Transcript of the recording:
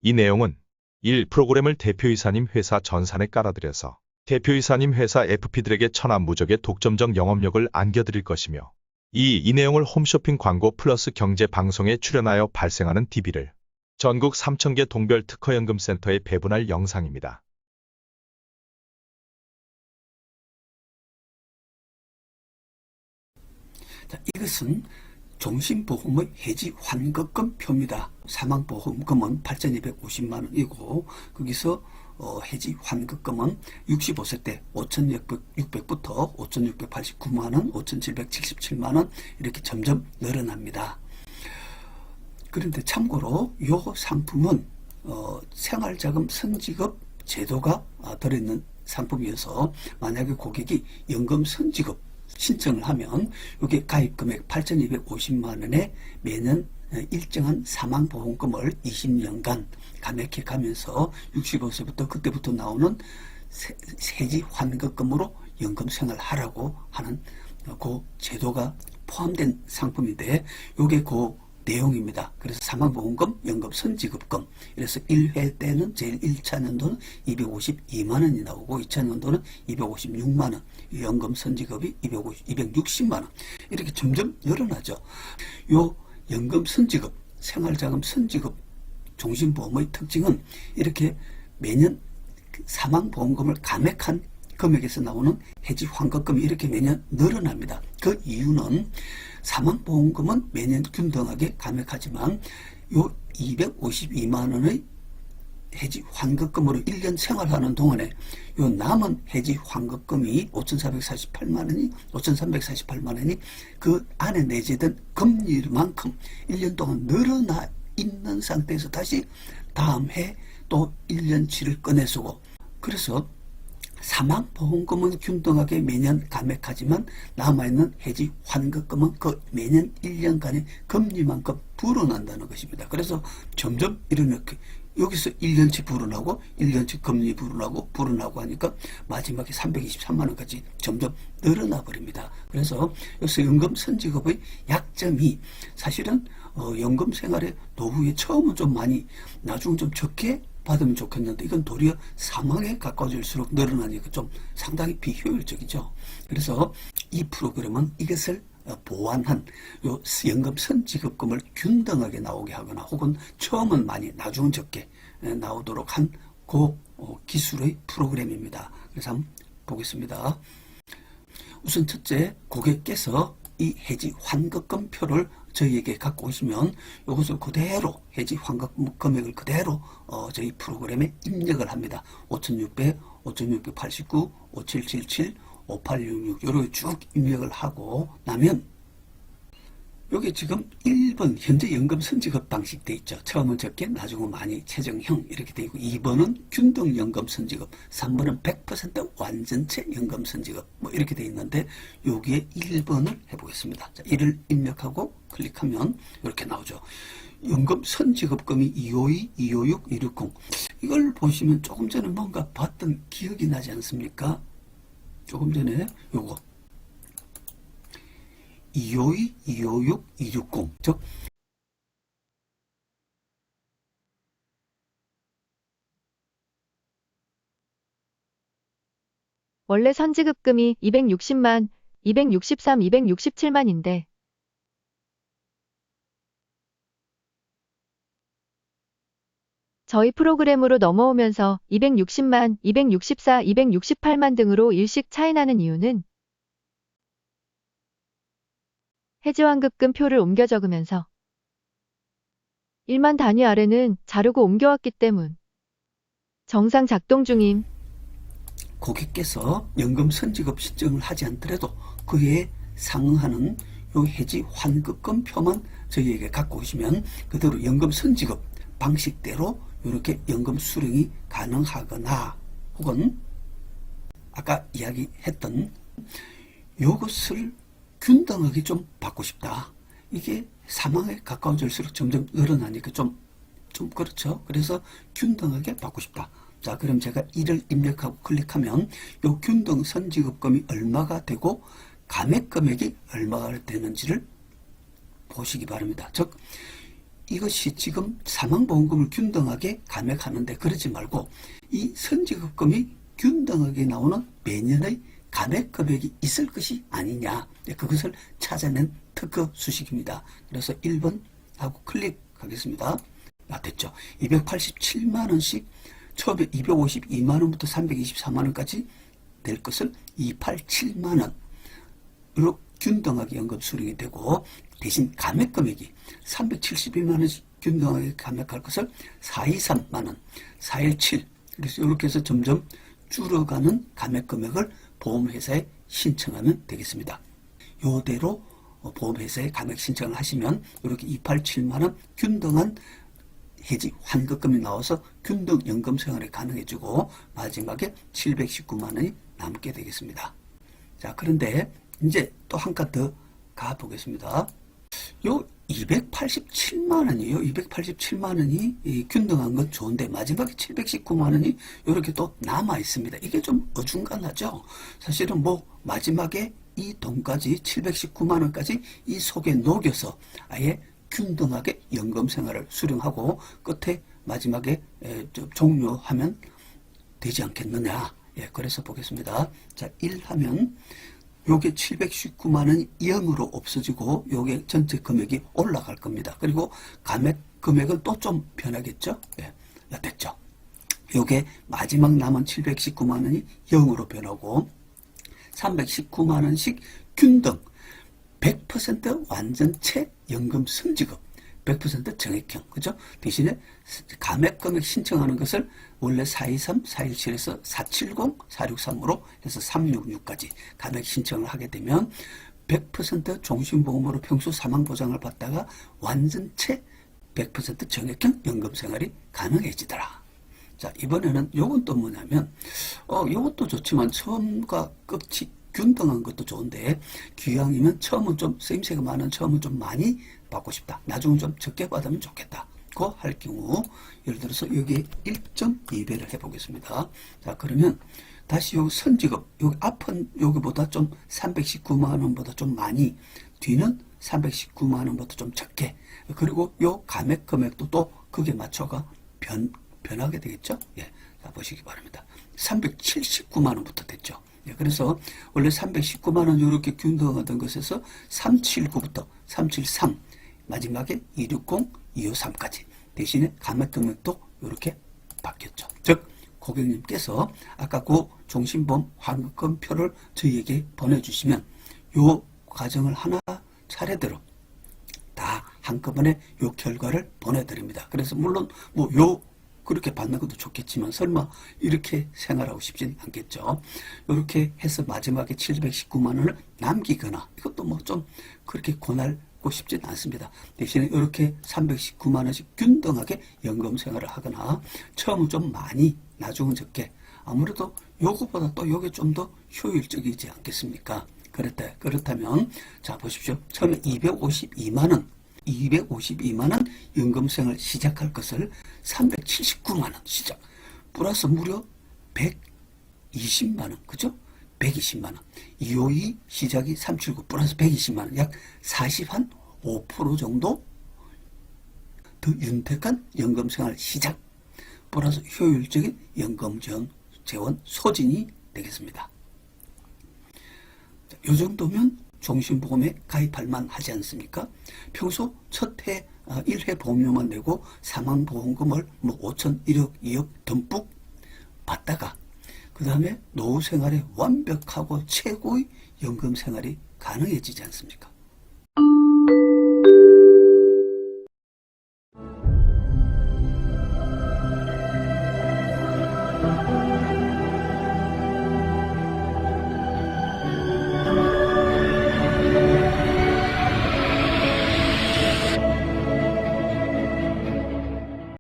이 내용은 1. 프로그램을 대표이사님 회사 전산에 깔아들여서 대표이사님 회사 FP들에게 천하무적의 독점적 영업력을 안겨드릴 것이며 2. 이 내용을 홈쇼핑 광고 플러스 경제 방송에 출연하여 발생하는 DB를 전국 3,000개 동별 특허연금센터에 배분할 영상입니다. 자, 이것은 종신보험의 해지 환급금표입니다. 사망보험금은 8,250만 원이고 거기서 해지 환급금은 65세 때 5,600부터 5,689만 원, 5,777만 원 이렇게 점점 늘어납니다. 그런데 참고로 이 상품은 생활자금 선지급 제도가 들어있는 상품이어서 만약에 고객이 연금 선지급 신청을 하면 이게 가입금액 8,250만 원에 매년 일정한 사망보험금을 20년간 감액해 가면서 65세부터 그때부터 나오는 세지 환급금으로 연금 생활하라고 하는 그 제도가 포함된 상품인데 이게 그 내용입니다. 그래서 사망보험금, 연금 선지급금. 그래서 1회 때는 제일 1차 년도는 252만 원이 나오고 2차 년도는 256만 원, 연금 선지급이 260만 원. 이렇게 점점 늘어나죠. 요 연금 선지급, 생활자금 선지급, 종신보험의 특징은 이렇게 매년 사망보험금을 감액한 금액에서 나오는 해지 환급금이 이렇게 매년 늘어납니다. 그 이유는 사망보험금은 매년 균등하게 감액하지만 요 252만 원의 해지 환급금으로 1년 생활하는 동안에 요 남은 해지 환급금이 5,348만 원이 그 안에 내재된 금리만큼 1년 동안 늘어나 있는 상태에서 다시 다음 해 또 1년치를 꺼내쓰고 그래서 사망보험금은 균등하게 매년 감액하지만 남아있는 해지 환급금은 그 매년 1년간의 금리만큼 불어난다는 것입니다. 그래서 점점 이렇게 여기서 1년치 불어나고 1년치 금리 불어나고 하니까 마지막에 323만 원까지 점점 늘어나 버립니다. 그래서 여기서 연금 선지급의 약점이 사실은 연금 생활의 노후에 처음은 좀 많이 나중은 좀 적게 받으면 좋겠는데 이건 도리어 사망에 가까워질수록 늘어나니까 좀 상당히 비효율적이죠. 그래서 이 프로그램은 이것을 보완한 요 연금 선지급금을 균등하게 나오게 하거나 혹은 처음은 많이 나중은 적게 나오도록 한 그 기술의 프로그램입니다. 그래서 한번 보겠습니다. 우선 첫째, 고객께서 이 해지 환급금표를 저희에게 갖고 오시면 이것을 그대로 해지 환급 금액을 그대로 저희 프로그램에 입력을 합니다. 5,600, 5,689, 5777, 5866 이렇게 쭉 입력을 하고 나면 여기 지금 1번 현재 연금 선지급 방식 돼 있죠. 처음은 적게 나중은 많이 최종형 이렇게 돼 있고 2번은 균등 연금 선지급 3번은 100% 완전체 연금 선지급 뭐 이렇게 돼 있는데 여기에 1번을 해보겠습니다. 자, 이를 입력하고 클릭하면 이렇게 나오죠. 연금 선지급금이 252, 256, 260 이걸 보시면 조금 전에 뭔가 봤던 기억이 나지 않습니까? 조금 전에 요거 252, 256, 260 즉 원래 선지급금이 260만, 263, 267만인데 저희 프로그램으로 넘어오면서 260만, 264, 268만 등으로 일씩 차이 나는 이유는 해지환급금 표를 옮겨 적으면서 1만 단위 아래는 자르고 옮겨왔기 때문. 정상 작동 중임. 고객께서 연금 선지급 신청을 하지 않더라도 그에 상응하는 요 해지 환급금 표만 저희에게 갖고 오시면 그대로 연금 선지급 방식대로 이렇게 연금 수령이 가능하거나 혹은 아까 이야기했던 요것을 균등하게 좀 받고 싶다. 이게 사망에 가까워질수록 점점 늘어나니까 좀 그렇죠. 그래서 균등하게 받고 싶다. 자, 그럼 제가 이를 입력하고 클릭하면 요 균등 선지급금이 얼마가 되고 감액 금액이 얼마가 되는지를 보시기 바랍니다. 즉 이것이 지금 사망보험금을 균등하게 감액하는데 그러지 말고 이 선지급금이 균등하게 나오는 매년의 감액 금액이 있을 것이 아니냐. 그것을 찾아낸 특허 수식입니다. 그래서 1번 하고 클릭하겠습니다. 됐죠. 287만원씩 처음에 252만원부터 324만원까지 낼 것을 287만원으로 균등하게 연금 수령이 되고 대신 감액 금액이 372만원씩 균등하게 감액할 것을 423만원, 417 그래서 이렇게 해서 점점 줄어가는 감액 금액을 보험회사에 신청하면 되겠습니다. 요대로 보험회사에 감액 신청을 하시면 이렇게 287만원 균등한 해지 환급금이 나와서 균등 연금 생활이 가능해지고 마지막에 719만원이 남게 되겠습니다. 자, 그런데 이제 또 한 칸 더 가보겠습니다. 요 287만원이요. 287만원이 균등한 건 좋은데 마지막에 719만원이 이렇게 또 남아 있습니다. 이게 좀 어중간하죠. 사실은 뭐 마지막에 이 돈까지 719만원까지 이 속에 녹여서 아예 균등하게 연금 생활을 수령하고 끝에 마지막에 종료하면 되지 않겠느냐. 그래서 보겠습니다. 자, 1 하면 요게 719만원이 0으로 없어지고 요게 전체 금액이 올라갈 겁니다. 그리고 감액 금액은 또 좀 변하겠죠. 됐죠. 요게 마지막 남은 719만원이 0으로 변하고 319만원씩 균등 100% 완전체 연금 승지급 100% 정액형 그죠? 대신에 감액 금액 신청하는 것을 원래 423, 417에서 470, 463으로 해서 366까지 감액 신청을 하게 되면 100% 종신보험으로 평소 사망보장을 받다가 완전체 100% 정액형 연금 생활이 가능해지더라. 자, 이번에는 요건 또 뭐냐면 요것도 좋지만 처음과 끝이 균등한 것도 좋은데 기왕이면 처음은 좀 쓰임새가 많은 처음은 좀 많이 받고 싶다. 나중은 좀 적게 받으면 좋겠다. 고 할 경우 예를 들어서 여기 1.2배를 해보겠습니다. 자, 그러면 다시 요 선지급 여기 앞은 여기보다 좀 319만원보다 좀 많이 뒤는 319만원보다 좀 적게 그리고 요 감액 금액도 또 그게 맞춰가 변하게 되겠죠. 자, 보시기 바랍니다. 379만원부터 됐죠. 그래서 원래 319만원 이렇게 균등하던 것에서 379부터 373 마지막에 260, 253까지 대신에 감액 금액도 이렇게 바뀌었죠. 즉 고객님께서 아까 그 종신보험 환급금표를 저희에게 보내주시면 요 과정을 하나 차례대로 다 한꺼번에 요 결과를 보내드립니다. 그래서 물론 뭐 요 그렇게 받는 것도 좋겠지만 설마 이렇게 생활하고 싶진 않겠죠. 이렇게 해서 마지막에 719만원을 남기거나 이것도 뭐 좀 그렇게 고날고 싶진 않습니다. 대신에 이렇게 319만원씩 균등하게 연금 생활을 하거나 처음은 좀 많이 나중은 적게 아무래도 요거보다 또 요게 좀 더 효율적이지 않겠습니까? 그렇다면 자 보십시오. 처음에 252만원 연금 생활 시작할 것을 379만원 시작 플러스 무려 120만원 그죠? 120만원 252 시작이 379 플러스 120만원 약 45% 정도 더 윤택한 연금 생활 시작 플러스 효율적인 연금 재원 소진이 되겠습니다. 이 정도면 종신보험에 가입할 만하지 않습니까? 평소 첫 해 1회 보험료만 내고 사망보험금을 뭐 5천, 1억, 2억 듬뿍 받다가 그 다음에 노후 생활에 완벽하고 최고의 연금 생활이 가능해지지 않습니까?